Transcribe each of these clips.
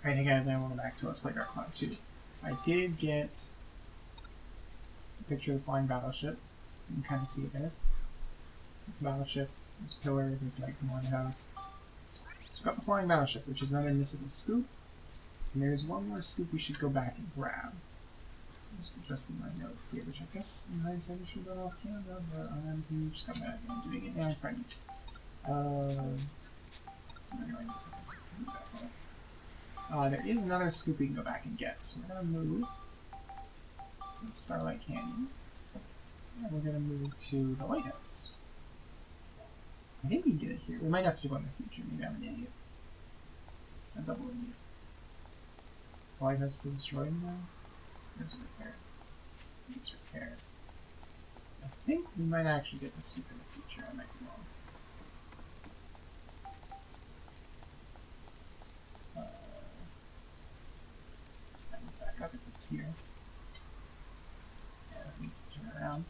Alright, hey guys, welcome back to Let's Play Dark Cloud 2. I did get a picture of the flying battleship. You can kind of see it there. There's the battleship, there's a pillar, there's the light from the lighthouse. So we got the flying battleship, which is another missable scoop. And there's one more scoop we should go back and grab. I'm just adjusting my notes here, which I guess in hindsight I should have done off camera, but I'm just coming back and doing it now in front of you. There is another scoop we can go back and get, so we're going to move to Starlight Canyon, and we're going to move to the lighthouse. I think we can get it here. We might have to go in the future. Maybe I'm an idiot. A double idiot. Is the lighthouse still destroyed now? There's a repair. It's repaired. I think we might actually get the scoop in the future. I might be wrong. Back up if it's here. Yeah, it needs to turn around.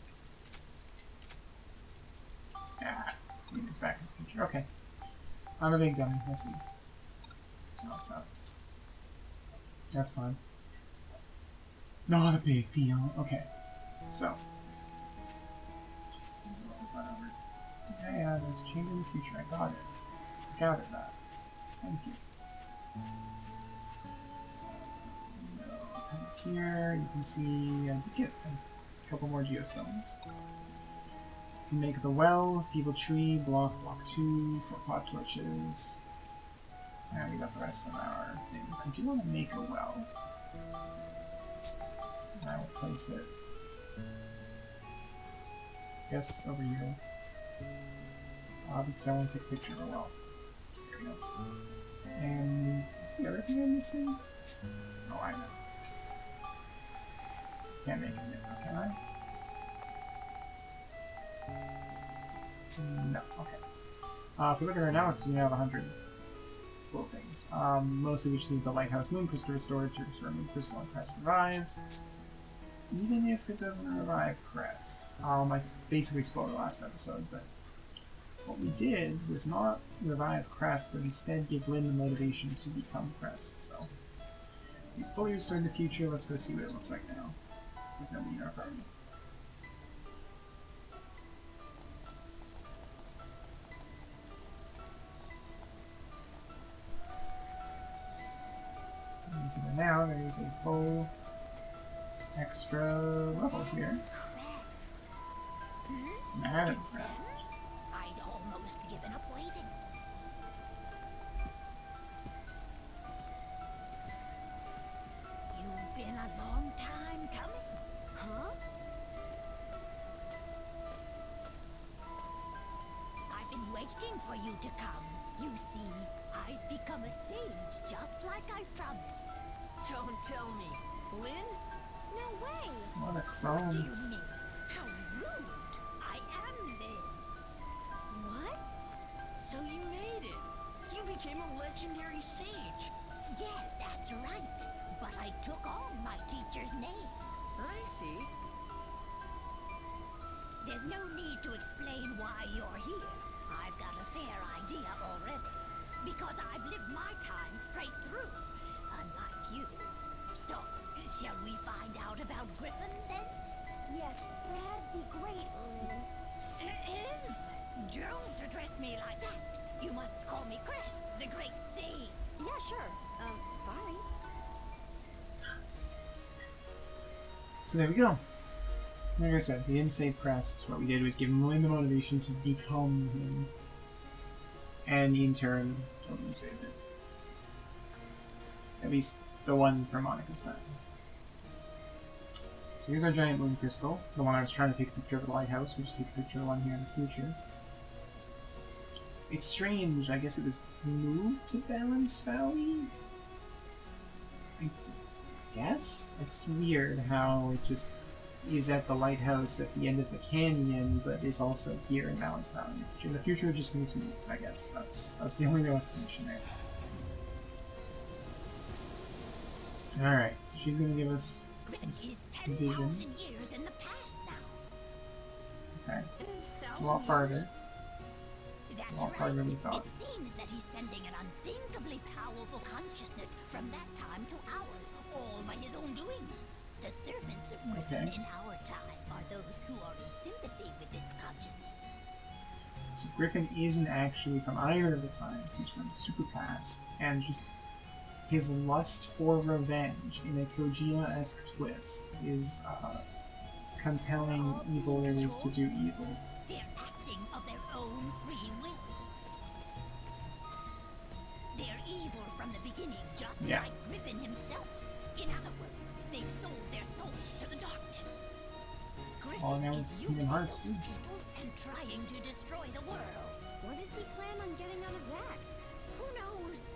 Ah, maybe it's back in the future. Okay. I'm a big dummy. Let's leave. No, it's not. That's fine. Not a big deal. Okay. So. Yeah, there's a change in the future. I got it. I gathered that. Thank you. Here, you can see I did get a couple more geostones. You can make the well, feeble tree, block 2, 4 pot torches. And we got the rest of our things. I do want to make a well. And I will place it, I guess, over here. Because I want to take a picture of a well. There we go. And what's the other thing I'm missing? Oh, I know. Can't make it now, can I? No, okay. If we look at our analysis, we have 100 full things. Mostly we just need the lighthouse moon crystal restored to restore moon crystal and Crest revived. Even if it doesn't revive Crest. I basically spoiled the last episode, but what we did was not revive Crest, but instead give Lynn the motivation to become Crest. So, we fully restored the future. Let's go see what it looks like now. With nobody in our party. And so now there is a full extra level here. Madam Crest. I'd almost given up waiting. You've been a long time coming. Huh? I've been waiting for you to come. You see, I've become a sage just like I promised. Don't tell me. Lynn? No way. What a What clone. do you mean? How rude. I am Lynn. What? So you made it. You became a legendary sage. Yes, that's right. But I took on my teacher's name. I see. There's no need to explain why you're here. I've got a fair idea already. Because I've lived my time straight through, unlike you. So, shall we find out about Griffin, then? Yes, that'd be great, Lynn. Don't address me like that. You must call me Crest, the great sage. Yeah, sure. Sorry. So there we go. Like I said, we didn't save Crest. What we did was give him the motivation to become him. And in turn, totally saved it. At least the one from Monica's time. So here's our giant moon crystal. The one I was trying to take a picture of the lighthouse. We just take a picture of the one here in the future. It's strange. I guess it was moved to Balance Valley? I guess? It's weird how it just is at the lighthouse at the end of the canyon, but is also here in Balance Valley. In the future, it just means moved, I guess. That's the only real explanation there. Alright, so she's gonna give us this vision. Years in the past now. Okay. It's a lot farther. That's A lot farther than we right. thought. It seems that he's sending an unthinkably powerful consciousness from that time to ours, all by his own doing. The servants of Griffin in our time are those who are in sympathy with this consciousness. So Griffin isn't actually from either of the times, he's from the super past, and just his lust for revenge in a Kojima-esque twist is compelling evilers to do evil. They're acting of their own free will. They're evil from the beginning, just like Griffin himself. In other words, they've sold their souls to the darkness. Griffin is using those people and trying to destroy the world. What does he plan on getting out of that? Who knows?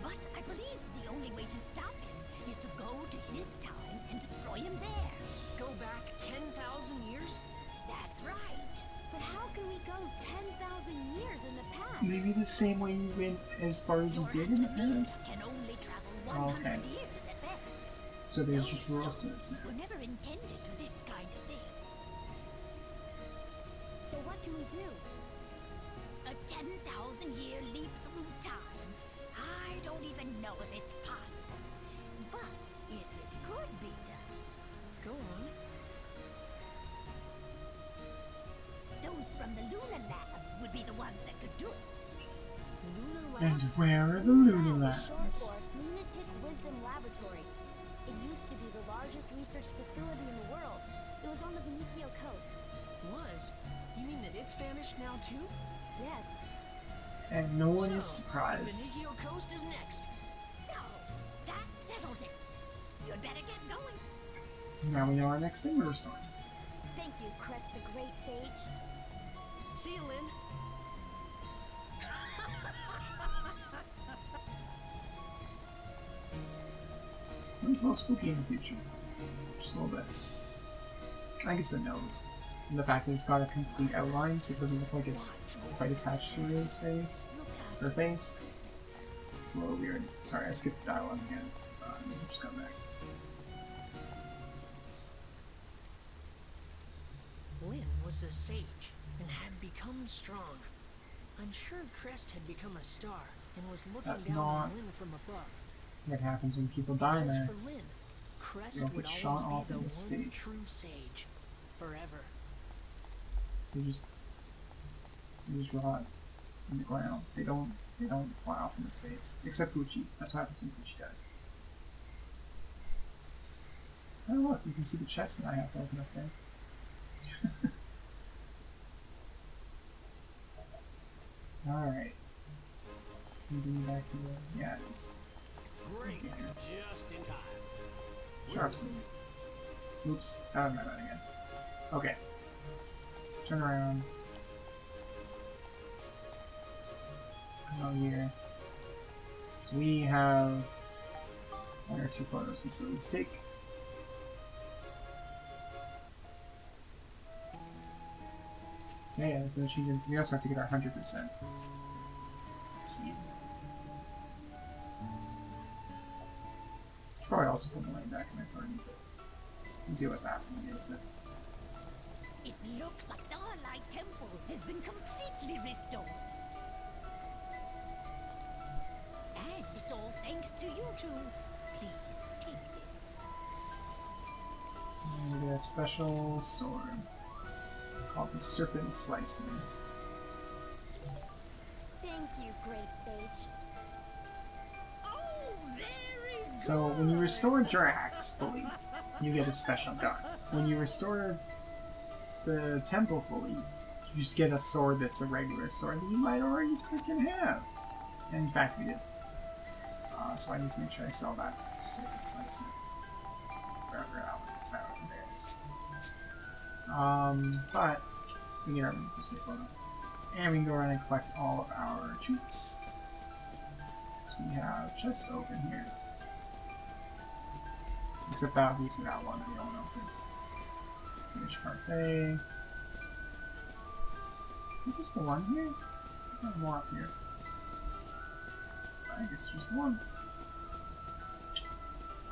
But I believe the only way to stop him is to go to his time and destroy him there. Go back 10,000 years? That's right. But how can we go 10,000 years in the past? Maybe the same way you went as far as you did in the past? Can only travel 100 years at best. So there's just rules to this now. Were never intended for this kind of thing. So what can we do? A 10,000-year leap through time. I don't even know if it's possible. But if it could be done. Go on. Those from the Luna Lab would be the ones that could do it. Luna Lab? And where are the Luna Short Labs? for Lunatic Wisdom Laboratory. It used to be the largest research facility in the world. It was on the Venikio coast. Was? You mean that it's vanished now too? Yes. And no one is surprised. Venikio Coast is next. So, that settles it. You'd better get going. Now we know our next thing we're restoring. Thank you, Crest the Great Sage. See you, Lynn. It's a little spooky in the future. Just a little bit. I guess the nose. And the fact that it's got a complete outline, so it doesn't look like it's quite attached to his face. Her face. It's a little weird. Sorry, I skipped the dialogue again. Sorry, just come back. Lynn was a sage and had become strong. I'm sure Crest had become a star and was looking down on Lynn from above. What happens when people die, As Max? for Lynn, Crest They'll would get shot always off be the into one space. true sage. Forever. They just rot in the ground. They don't fly off into space. Except Poochie. That's what happens when Poochie dies. Oh look, you can see the chest that I have to open up there. Alright. It's gonna bring me back to the it's Great, just in time. Sharpson. Oops, out of my mind again. Okay. Let's turn around. Let's come out here. So we have one or two photos we still need to take. Yeah, there's no change. We also have to get our 100%. Let's see. Should probably also put the lane back in my party, but we'll deal with that when we get with it. It looks like Starlight Temple has been completely restored. And it's all thanks to you two. Please take this. And we get a special sword called the Serpent Slicer. Thank you, Great Sage. Oh, very good. So when you restore Drax fully, you get a special gun. When you restore the temple fully, you just get a sword that's a regular sword that you might already freaking have. And in fact, we did. So I need to make sure I sell that Serpent Slicer. Wherever that one is, that one, there it is. But we get our mistake photo. And we can go around and collect all of our treats. So we have chest open here. Except that obviously that one we don't open. Swedish parfait. Is it just the one here? I have more up here. I guess just one.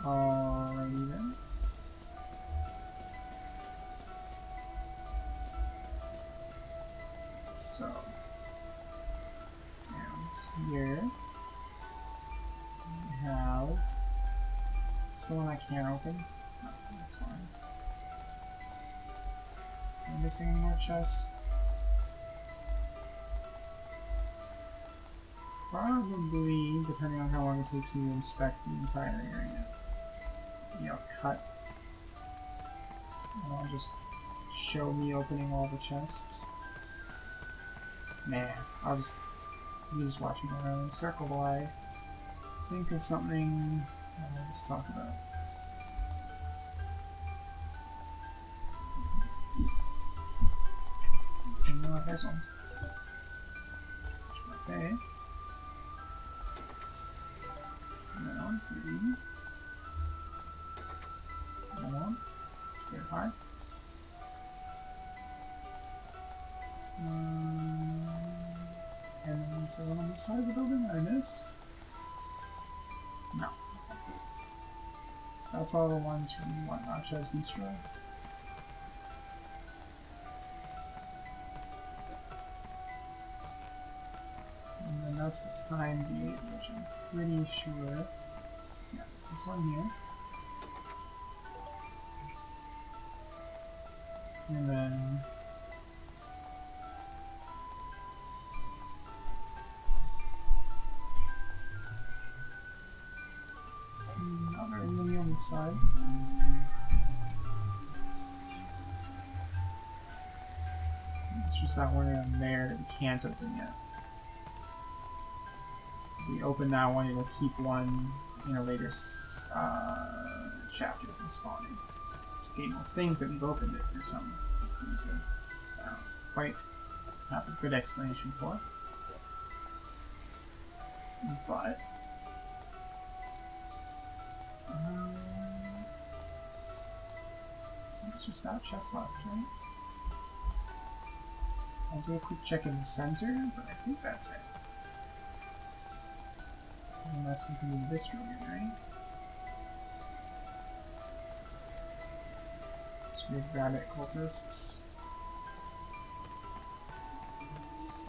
Alrighty then. So down It's the one I can't open. Oh, that's fine. Am I missing any more chests? Probably, depending on how long it takes me to inspect the entire area. Maybe I'll cut. And I'll just show me opening all the chests. Nah, you just watch me go around in a circle while I think of something let's talk about. No, this one. Okay. That one, 3. That one. Stay high. And then is the one on this side of the building that I missed? No. So that's all the ones from what, Nacho's Bistro? And then that's the time gate, which I'm pretty sure. Yeah, there's this one here. And then not very many on the side. It's just that one in there that we can't open yet. So if we open that one, it'll keep one in a later chapter from spawning. This game will think that we've opened it for some reason. I don't quite have a good explanation for. But I guess there's that chest left, right? I'll do a quick check in the center, but I think that's it. Unless we can do this room, right? So we grab it, cultists.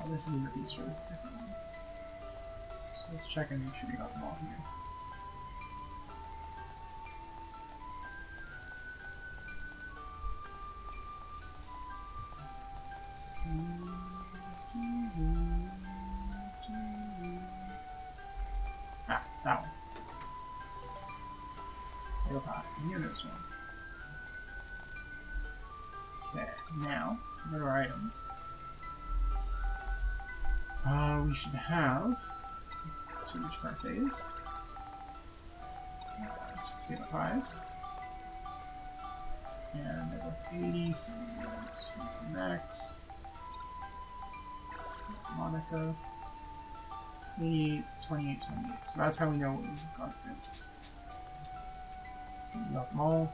Oh, this isn't the bistro, this is a different one. So let's check and make sure we got them all here. Ah, that one. Okay, near this one. Okay, now, go to our items. We should have 2 rich parfaits, 2 potato pies, and they're both 80, so that's Max, Monica, 88, 28, 28. So that's how we know what we've got good. We got them all.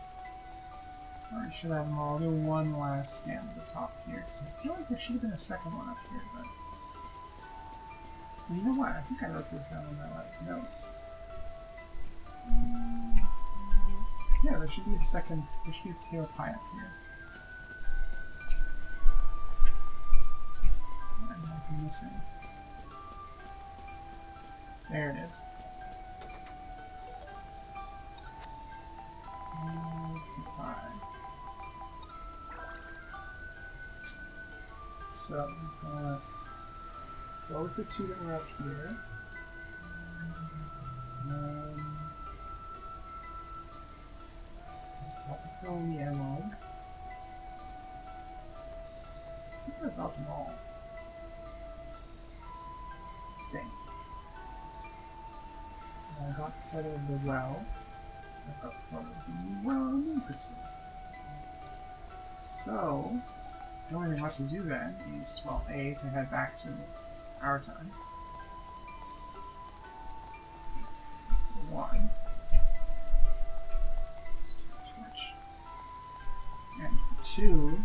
Or we should have them all. I'll do one last scan at the top here, because I feel like there should have been a second one up here, but well, you know what? I think I wrote this down in my notes. Yeah, there should be a second. There should be a potato pie up here. I'm not missing. There it is. Pie. So, go with the 2 that were up here. Throw in the ammo. I think I got them all. I think. I got the photo of the well. I got the photo of the well in person. So, the only thing left to do then is, well, A, to head back to our time. 1. Start torch. And for 2,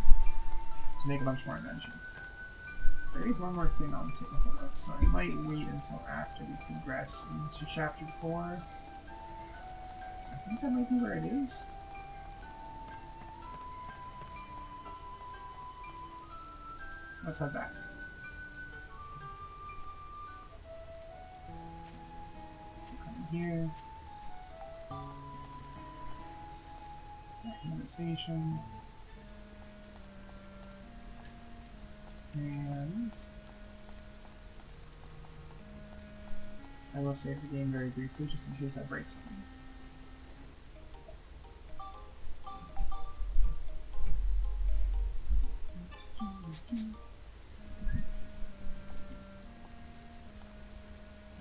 to make a bunch more inventions. There is one more thing I'll take a photo of, so I might wait until after we progress into chapter 4. I think that might be where it is. So let's head back. Come here. Another station. And I will save the game very briefly just in case I break something.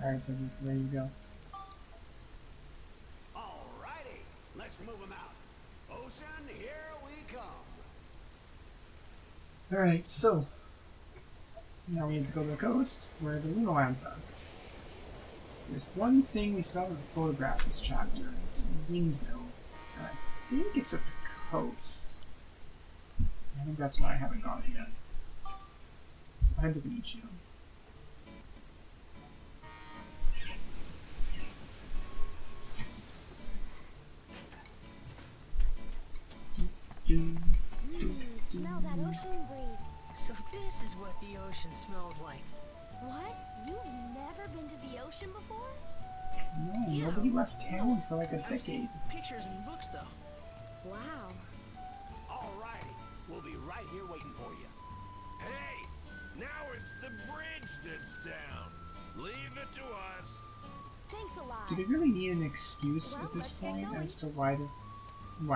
Alright, so there you go. Alrighty, let's move them out. Ocean, here we come. Alright, so now we need to go to the coast where the lunar lands are. There's one thing we still haven't photographed this chapter. It's a windmill. And I think it's at the coast. I think that's why I haven't gone it yet. So head to Benicio. Smell that ocean breeze. So this is what the ocean smells like. What? You've never been to the ocean before? No, Yeah. nobody left town for like a I've seen decade. pictures and books though. Wow. Alrighty, we'll be right here waiting for you. Hey, now it's the bridge that's down. Leave it to us. Thanks a lot. Do they really need an excuse Well, at this let's get point going. as to why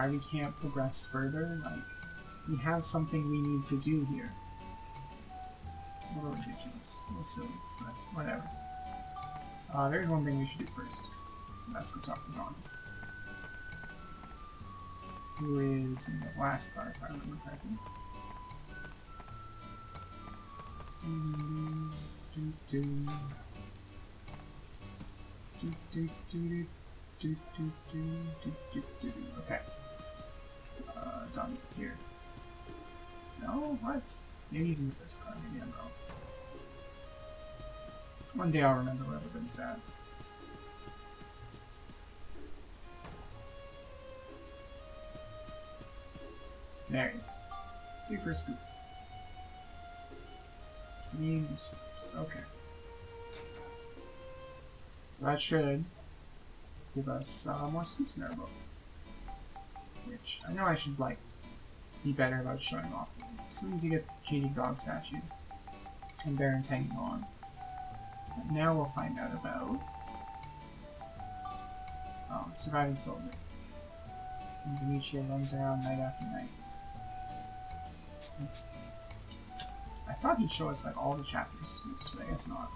we can't progress further? Like, we have something we need to do here. It's a little ridiculous, a little silly, but whatever. There's one thing we should do first. Let's go talk to Dawn, who is in the last car, if I remember correctly. Okay. Don's here. No, what? Maybe he's in the first car, maybe I'm wrong. One day I'll remember where everybody's at. There he is. 3 for a scoop. 3 scoops, okay. So that should give us more scoops in our boat. Which, I know I should, like, be better about showing off. Still need to get cheating dog statue. And Baron's hanging on. But now we'll find out about surviving soldier. And Benicio runs around night after night. I thought he'd show us like all the chapters scoops, but I guess not.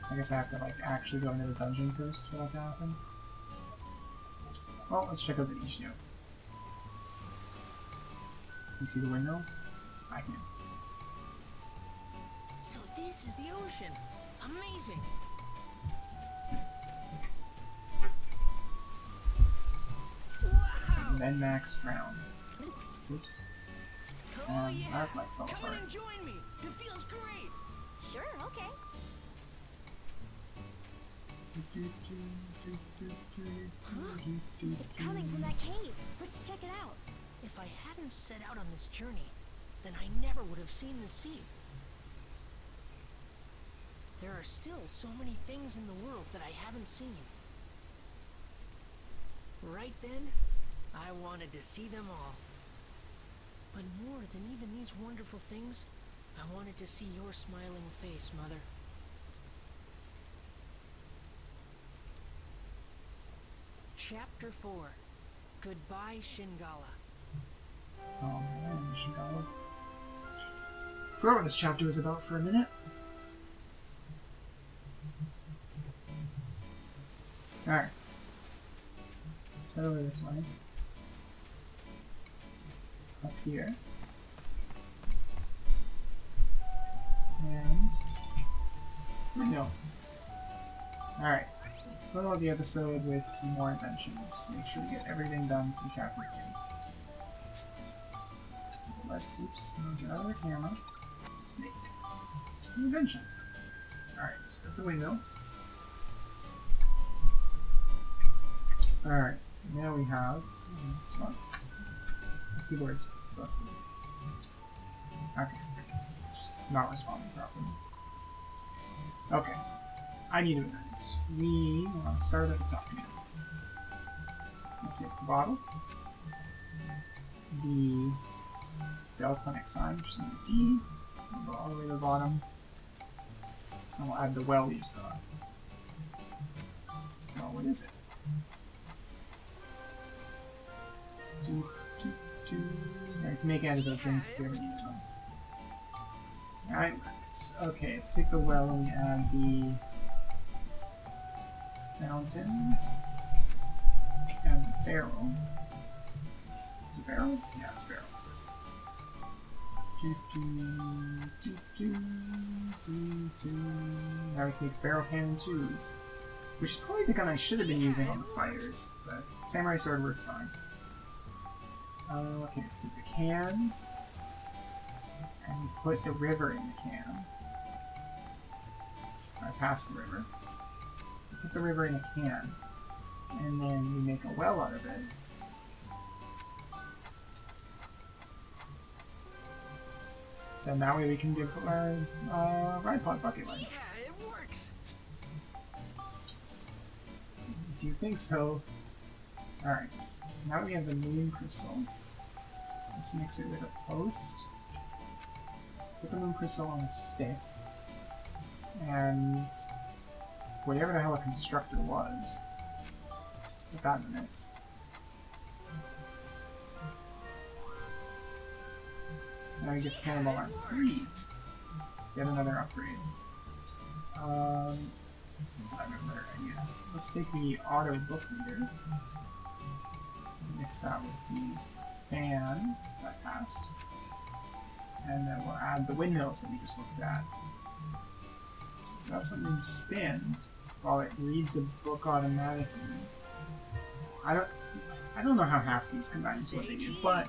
I guess I have to like actually go into the dungeon first for that to happen. Well, let's check out Benicio. You see the windmills? I can. So this is the ocean. Amazing. Wow. And then Max drowned. Oops. Oh yeah. That like fell Come apart. in and join me. It feels great. Sure, okay. It's coming from that cave. Let's check it out. If I hadn't set out on this journey, then I never would have seen the sea. There are still so many things in the world that I haven't seen. Right then, I wanted to see them all. But more than even these wonderful things, I wanted to see your smiling face, Mother. Chapter 4. Goodbye, Shingala. Oh man, Shingala. Forgot what this chapter was about for a minute. Alright. Let's head over this way. Up here. And... no. Alright, so fill out the episode with some more inventions. Make sure we get everything done from chapter 3. So let's, get out of the camera. Make inventions. Alright, so get the windmill. Alright, so now we have... it's not... the keyboard's busted. Okay. It's just not responding properly. Okay. I need to invent. We want to start at the top here. We'll take the bottle. the Delphonic sign, which is in the D. We'll go all the way to the bottom. And we'll add the well we just got. Well, what is it? Alright, to make antidote drinks here, we use them. Alright, okay, if we take the well and we add the fountain and the barrel. Is it barrel? Yeah, it's barrel. Now we can make barrel cannon too. Which is probably the gun I should have been using on the fighters, but samurai sword works fine. Okay, take the can and put the river in the can. I passed the river. Put the river in a can, and then we make a well out of it. Then that way we can give ride pod bucket legs. Yeah, it works. If you think so. Alright, now that we have the moon crystal, let's mix it with a post. Let's put the moon crystal on a stick, and whatever the hell a constructor was, put that in the mix. Now we get Cannonball Arm 3. Get another upgrade. I have a better idea. Let's take the auto book reader. Mix that with the fan that passed. And then we'll add the windmills that we just looked at. So we have something to spin while it reads a book automatically. I don't know how half these combine into what they do, but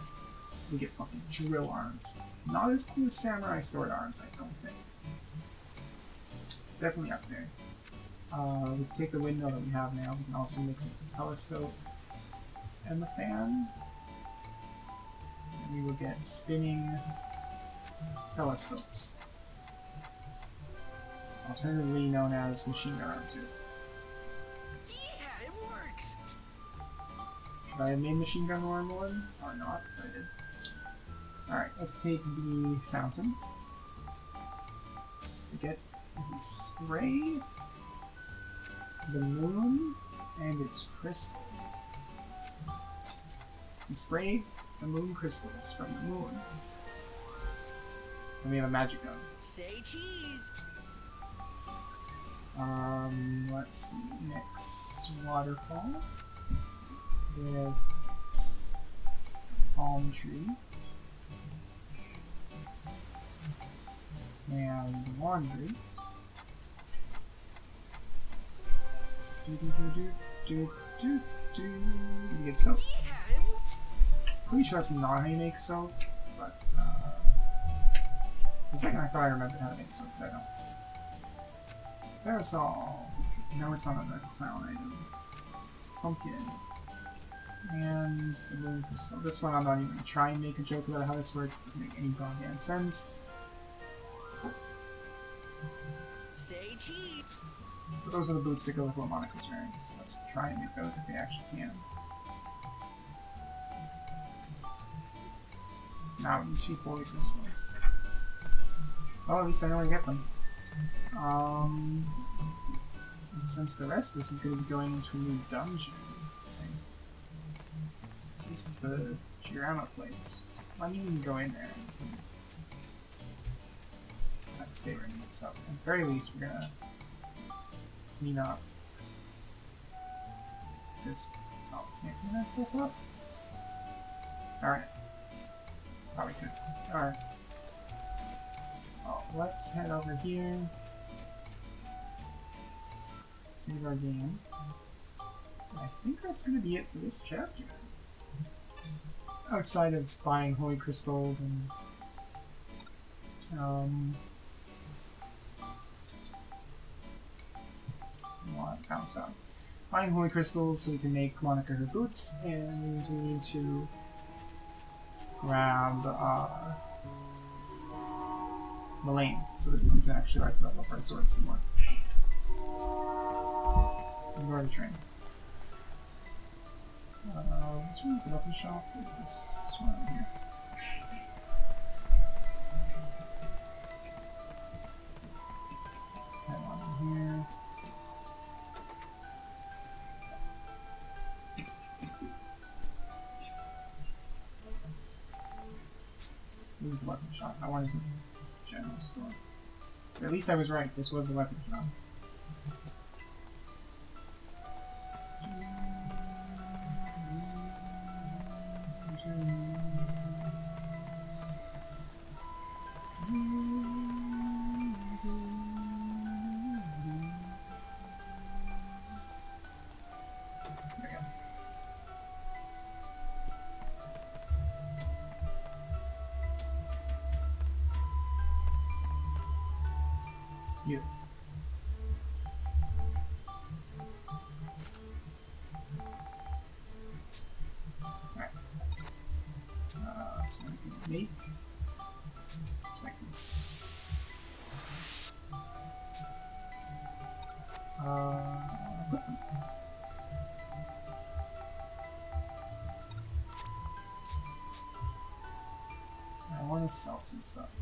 we get fucking drill arms. Not as cool as samurai sword arms, I don't think. Definitely up there. We can take the windmill that we have now. We can also mix it with the telescope and the fan. And we will get spinning telescopes. Alternatively known as machine gun arm 2. Yeah, it works. Should I have made machine gun arm 1? Or not, but I did. Alright, let's take the fountain. So we get the spray, the moon, and its crystal. We spray the moon crystals from the moon. And we have a magic gun. Say cheese. Let's see, mix waterfall with palm tree and laundry. You get soap. Yeah, it works. Pretty sure that's not how you make soap, but for a second I thought I remembered how to make soap, but I don't. Parasol. No, it's not on the crown item. Pumpkin. And the moon crystal. This one I'm not even going to try and make a joke about how this works. It doesn't make any goddamn sense. Say cheese. But those are the boots that go with what Monica's wearing, so let's try and make those if we actually can. Now we need 2 holy crystals. Well, at least I know where to get them. Since the rest of this is going to be going into a new dungeon, so this is the Giorama place. I mean, you can go in there and have to save any stuff. At the very least, we're gonna clean up this. Oh, can't clean that stuff up? Alright. Probably could. Alright. Oh, let's head over here. Save our game. I think that's going to be it for this chapter. Outside of buying holy crystals and bounce out. Buying holy crystals so we can make Monica her boots, and we need to grab Mullane so that we can actually level up our swords some more. Ignore the train. Which one is the weapon shop? It's this this one over here. That one here. This is the weapon shop. I wanted the general store. Or at least I was right. This was the weapon shop. You. Alright. So we can make. Let's make this. I want to sell some stuff.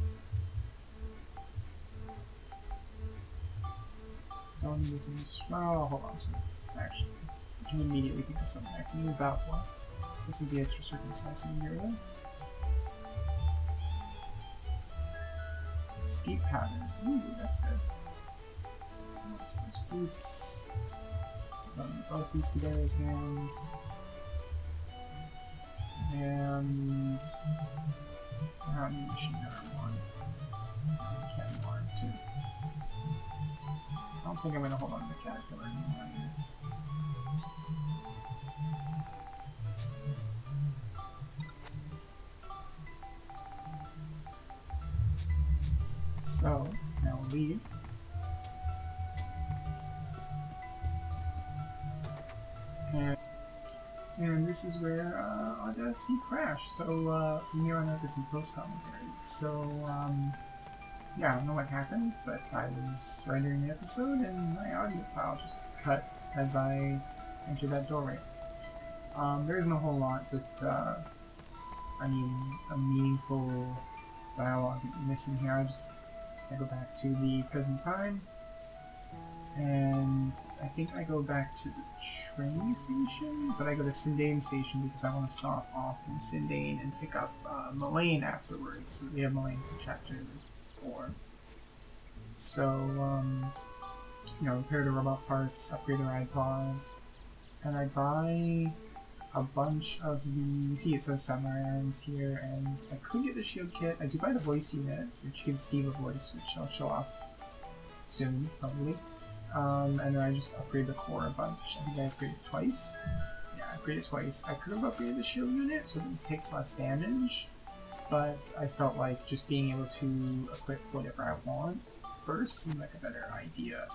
Don't use this. Oh, hold on to it. Actually, I can immediately think of something I can use that for. This is the extra circumstance you can get rid of. Escape pattern. Ooh, that's good. Those boots. Both these Scudero's hands. And I don't need machine gun one. Cannon one too. I don't think I'm going to hold on to the caterpillar anymore either. So, now we'll leave. And this is where Odyssey crashed. So from here on out, this is post-commentary. So, yeah, I don't know what happened, but I was rendering the episode and my audio file just cut as I entered that doorway. There isn't a whole lot that, I mean, a meaningful dialogue missing here. I go back to the present time, and I think I go back to the train station, but I go to Sindane Station because I want to stop off in Sindane and pick up Mullane afterwards. So we have Mullane for chapter 4. So, you know, repair the robot parts, upgrade the ride pod, and I buy a bunch of the, you see it says samurai arms here, and I could get the shield kit. I do buy the voice unit, which gives Steve a voice, which I'll show off soon, probably. And then I just upgrade the core a bunch. I think I upgraded twice. Yeah, I upgraded twice. I could have upgraded the shield unit so that it takes less damage, but I felt like just being able to equip whatever I want first seemed like a better idea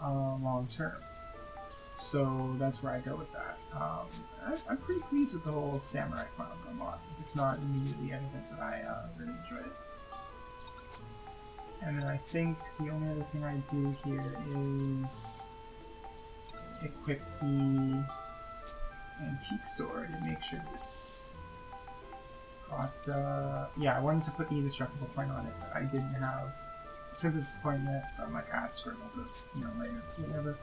long term. So that's where I go with that. I'm pretty pleased with the whole samurai clown robot. It's not immediately evident that I really enjoy it. And then I think the only other thing I do here is equip the antique sword and make sure that it's got, yeah, I wanted to put the indestructible point on it, but I didn't have synthesis point yet, so I'm like, screw it, I'll do it, you know, later, whatever.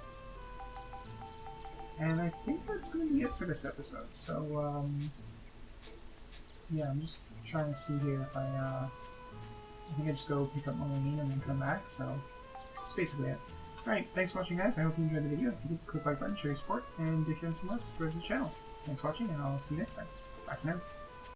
And I think that's going to be it for this episode, so, yeah, I'm just trying to see here if I think I just go pick up Mullane and then come back, so that's basically it. Alright, thanks for watching, guys. I hope you enjoyed the video. If you did, click like button, show your support, and if you have some more, subscribe to the channel. Thanks for watching, and I'll see you next time. Bye for now.